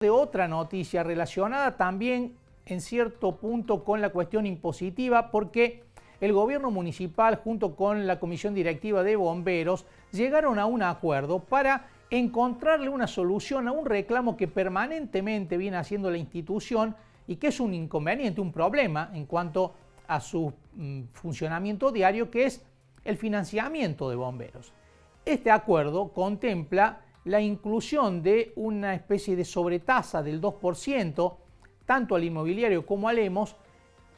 De otra noticia relacionada también en cierto punto con la cuestión impositiva, porque el gobierno municipal junto con la comisión directiva de bomberos llegaron a un acuerdo para encontrarle una solución a un reclamo que permanentemente viene haciendo la institución y que es un inconveniente, un problema en cuanto a su funcionamiento diario, que es el financiamiento de bomberos. Este acuerdo contempla la inclusión de una especie de sobretasa del 2%, tanto al inmobiliario como al EMOS,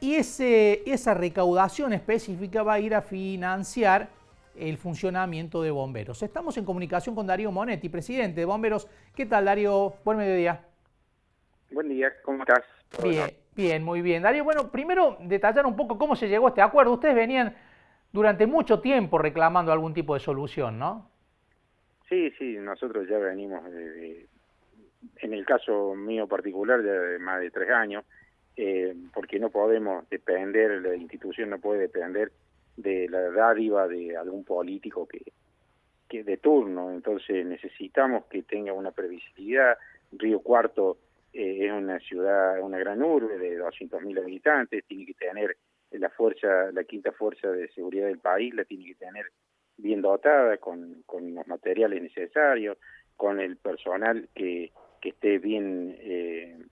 y esa recaudación específica va a ir a financiar el funcionamiento de bomberos. Estamos en comunicación con Darío Monetti, presidente de Bomberos. ¿Qué tal, Darío? Buen mediodía. Buen día, ¿cómo estás? Bien, bien, muy bien. Darío, bueno, primero detallar un poco cómo se llegó a este acuerdo. Ustedes venían durante mucho tiempo reclamando algún tipo de solución, ¿no? Sí, nosotros ya venimos, en el caso mío particular, ya de más de 3 años, porque no podemos depender, la institución no puede depender de la dádiva de algún político que de turno, entonces necesitamos que tenga una previsibilidad. Río Cuarto es una ciudad, una gran urbe de 200.000 habitantes, tiene que tener la quinta fuerza de seguridad del país, la tiene que tener bien dotada, con los materiales necesarios, con el personal que esté bien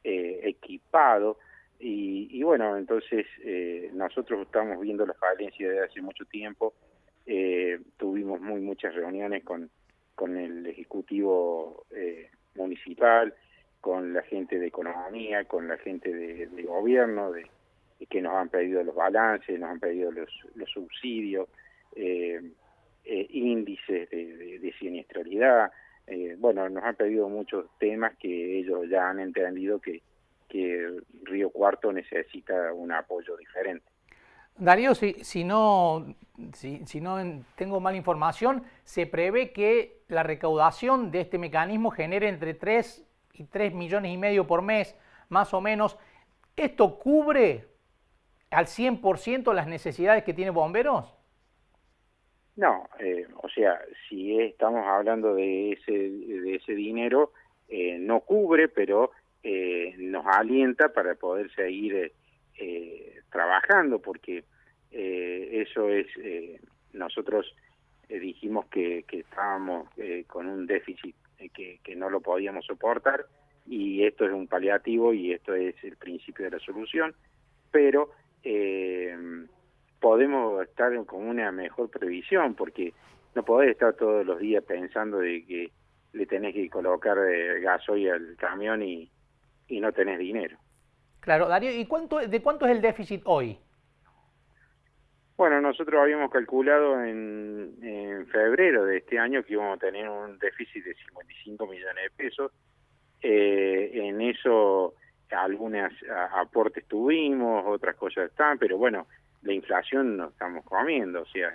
equipado, y bueno, entonces nosotros estamos viendo la falencia desde hace mucho tiempo. Tuvimos muchas reuniones con el Ejecutivo Municipal, con la gente de Economía, con la gente de Gobierno, que nos han pedido los balances, nos han pedido los subsidios, índices de siniestralidad. Bueno, nos han pedido muchos temas que ellos ya han entendido que Río Cuarto necesita un apoyo diferente. Darío, si no tengo mala información, se prevé que la recaudación de este mecanismo genere entre 3 y 3,5 millones por mes, más o menos. ¿Esto cubre al 100% las necesidades que tiene Bomberos? No, o sea, si estamos hablando de ese dinero, no cubre, pero nos alienta para poder seguir trabajando, porque eso es, nosotros dijimos que estábamos con un déficit que no lo podíamos soportar, y esto es un paliativo y esto es el principio de la solución, pero podemos estar con una mejor previsión, porque no podés estar todos los días pensando de que le tenés que colocar gasoil al camión y no tenés dinero. Claro, Darío, ¿y de cuánto es el déficit hoy? Bueno, nosotros habíamos calculado en febrero de este año que íbamos a tener un déficit de 55 millones de pesos. En eso algunos aportes tuvimos, otras cosas están, pero bueno, la inflación nos estamos comiendo, o sea,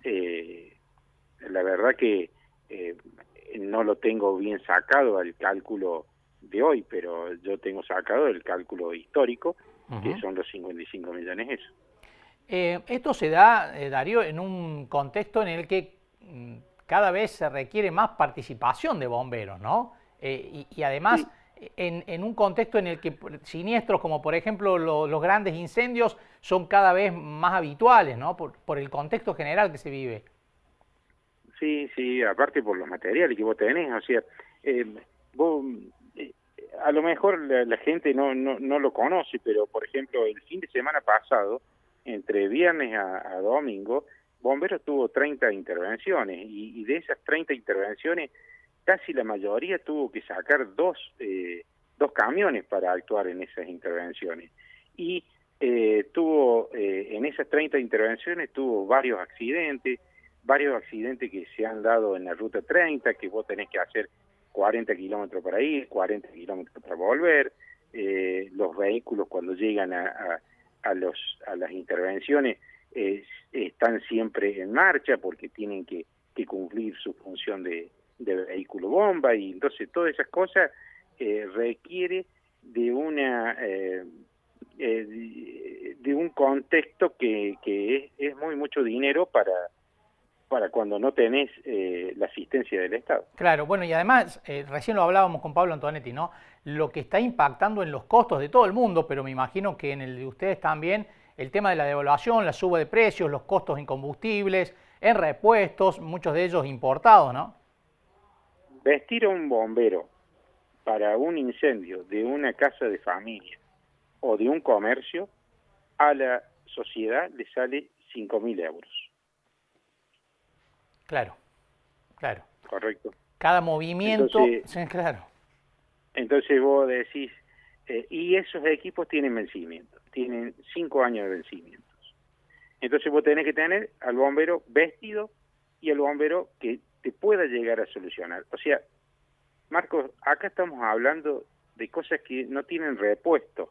la verdad que no lo tengo bien sacado al cálculo de hoy, pero yo tengo sacado el cálculo histórico, que son los 55 millones eso. Esto se da, Darío, en un contexto en el que cada vez se requiere más participación de bomberos, ¿no? Y además Sí. en un contexto en el que siniestros como por ejemplo los grandes incendios son cada vez más habituales, ¿no? Por el contexto general que se vive. Sí, aparte por los materiales que vos tenés, o sea, vos, a lo mejor la gente no lo conoce, pero por ejemplo el fin de semana pasado, entre viernes a domingo, Bomberos tuvo 30 intervenciones, y de esas 30 intervenciones, casi la mayoría tuvo que sacar dos camiones para actuar en esas intervenciones. Y en esas 30 intervenciones tuvo varios accidentes que se han dado en la ruta 30, que vos tenés que hacer 40 kilómetros para ir, 40 kilómetros para volver. Los vehículos cuando llegan a las intervenciones están siempre en marcha porque tienen que cumplir su función de vehículo bomba, y entonces todas esas cosas requiere de un contexto que es mucho dinero para cuando no tenés la asistencia del Estado. Claro, bueno, y además, recién lo hablábamos con Pablo Antonetti, ¿no? Lo que está impactando en los costos de todo el mundo, pero me imagino que en el de ustedes también, el tema de la devaluación, la suba de precios, los costos en combustibles, en repuestos, muchos de ellos importados, ¿no? Vestir a un bombero para un incendio de una casa de familia o de un comercio, a la sociedad le sale 5.000 euros. Claro, claro. Correcto. Cada movimiento, Entonces, sí, claro. Entonces vos decís, y esos equipos tienen vencimiento, tienen 5 años de vencimientos. Entonces vos tenés que tener al bombero vestido y al bombero que te pueda llegar a solucionar. O sea, Marcos, acá estamos hablando de cosas que no tienen repuesto.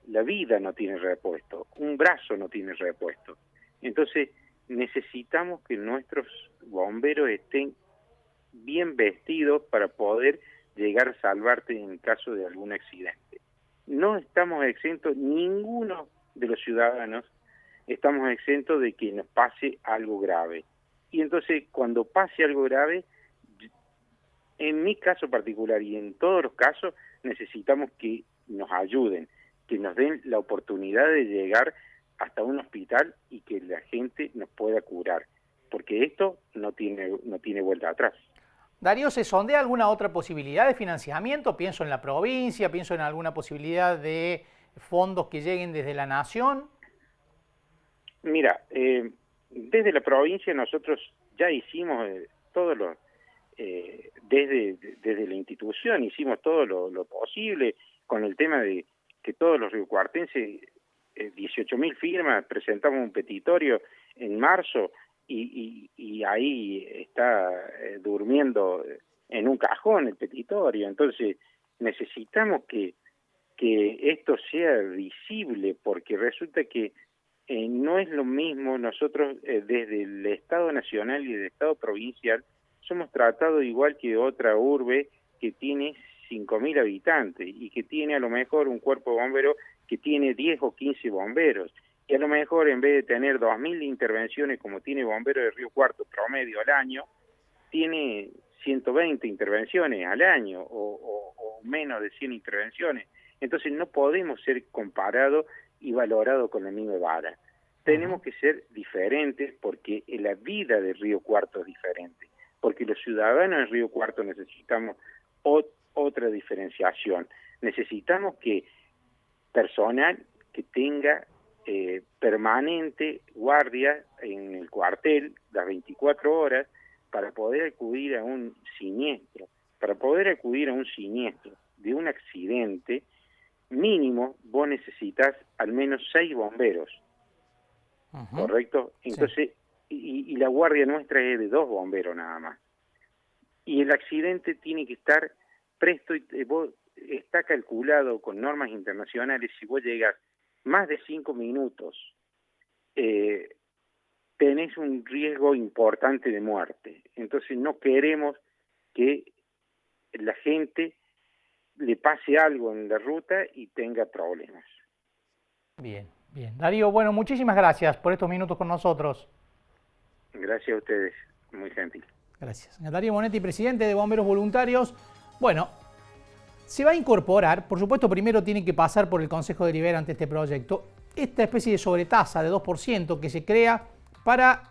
La vida no tiene repuesto, un brazo no tiene repuesto. Entonces necesitamos que nuestros bomberos estén bien vestidos para poder llegar a salvarte en caso de algún accidente. No estamos exentos, ninguno de los ciudadanos estamos exentos de que nos pase algo grave. Y entonces cuando pase algo grave, en mi caso particular y en todos los casos, necesitamos que nos ayuden, que nos den la oportunidad de llegar hasta un hospital y que la gente nos pueda curar, porque esto no tiene vuelta atrás. Darío, ¿se sondea alguna otra posibilidad de financiamiento? Pienso en la provincia, pienso en alguna posibilidad de fondos que lleguen desde la nación. Mira, desde la provincia nosotros ya hicimos todos los, desde la institución hicimos todo lo posible con el tema de que todos los riocuartenses, 18.000 firmas, presentamos un petitorio en marzo y ahí está durmiendo en un cajón el petitorio. Entonces necesitamos que esto sea visible, porque resulta que no es lo mismo. Nosotros desde el Estado Nacional y el Estado Provincial somos tratados igual que otra urbe que tiene 5.000 habitantes y que tiene a lo mejor un cuerpo de bomberos que tiene 10 o 15 bomberos, y a lo mejor en vez de tener 2.000 intervenciones como tiene Bomberos de Río Cuarto promedio al año, tiene 120 intervenciones al año o menos de 100 intervenciones. Entonces no podemos ser comparados y valorados con la misma vara. Tenemos que ser diferentes, porque la vida de Río Cuarto es diferente, porque los ciudadanos de Río Cuarto necesitamos otra diferenciación. Necesitamos que personal que tenga permanente guardia en el cuartel las 24 horas para poder acudir a un siniestro. Para poder acudir a un siniestro de un accidente, mínimo vos necesitas al menos 6 bomberos. ¿Correcto? Entonces, sí. y la guardia nuestra es de 2 bomberos nada más. Y el accidente tiene que estar presto, y está calculado con normas internacionales. Si vos llegas más de 5 minutos, tenés un riesgo importante de muerte. Entonces no queremos que la gente le pase algo en la ruta y tenga problemas. Bien, bien. Darío, bueno, muchísimas gracias por estos minutos con nosotros. Gracias a ustedes, muy gentil. Gracias. Darío Monetti, presidente de Bomberos Voluntarios. Bueno, se va a incorporar, por supuesto, primero tiene que pasar por el Consejo Deliberante este proyecto, esta especie de sobretasa de 2% que se crea para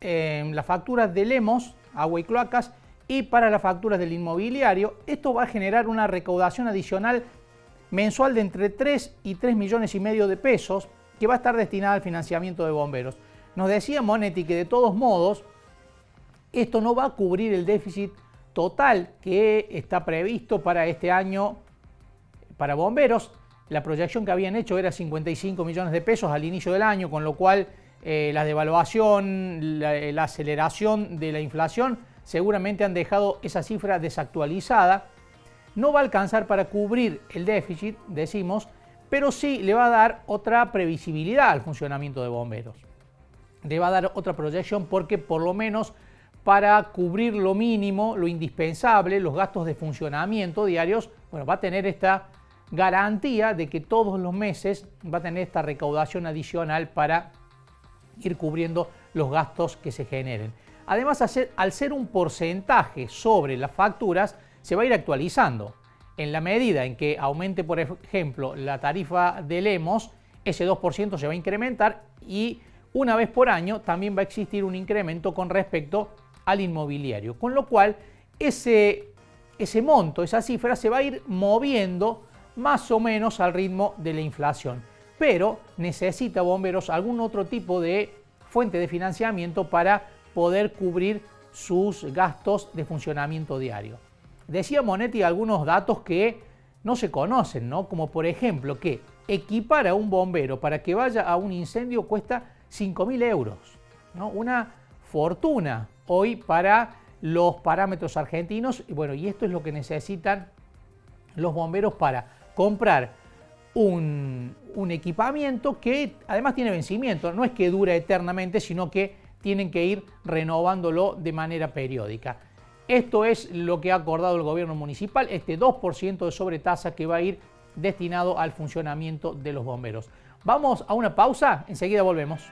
las facturas de Lemos, agua y cloacas, y para las facturas del inmobiliario. Esto va a generar una recaudación adicional mensual de entre 3 y 3 millones y medio de pesos, que va a estar destinada al financiamiento de bomberos. Nos decía Monetti que de todos modos esto no va a cubrir el déficit total que está previsto para este año para bomberos. La proyección que habían hecho era 55 millones de pesos al inicio del año, con lo cual la devaluación, la aceleración de la inflación seguramente han dejado esa cifra desactualizada. No va a alcanzar para cubrir el déficit, decimos, pero sí le va a dar otra previsibilidad al funcionamiento de bomberos. Le va a dar otra proyección, porque por lo menos para cubrir lo mínimo, lo indispensable, los gastos de funcionamiento diarios, bueno, va a tener esta garantía de que todos los meses va a tener esta recaudación adicional para ir cubriendo los gastos que se generen. Además, al ser un porcentaje sobre las facturas, se va a ir actualizando. En la medida en que aumente, por ejemplo, la tarifa de Lemos, ese 2% se va a incrementar y una vez por año también va a existir un incremento con respecto al inmobiliario. Con lo cual, ese monto, esa cifra, se va a ir moviendo más o menos al ritmo de la inflación. Pero necesita Bomberos algún otro tipo de fuente de financiamiento para poder cubrir sus gastos de funcionamiento diario. Decía Monetti algunos datos que no se conocen, ¿no? Como por ejemplo que equipar a un bombero para que vaya a un incendio cuesta 5.000 euros, ¿no? Una fortuna hoy para los parámetros argentinos. Y bueno, y esto es lo que necesitan los bomberos para comprar un equipamiento que además tiene vencimiento. No es que dura eternamente, sino que tienen que ir renovándolo de manera periódica. Esto es lo que ha acordado el gobierno municipal, este 2% de sobretasa que va a ir destinado al funcionamiento de los bomberos. Vamos a una pausa, enseguida volvemos.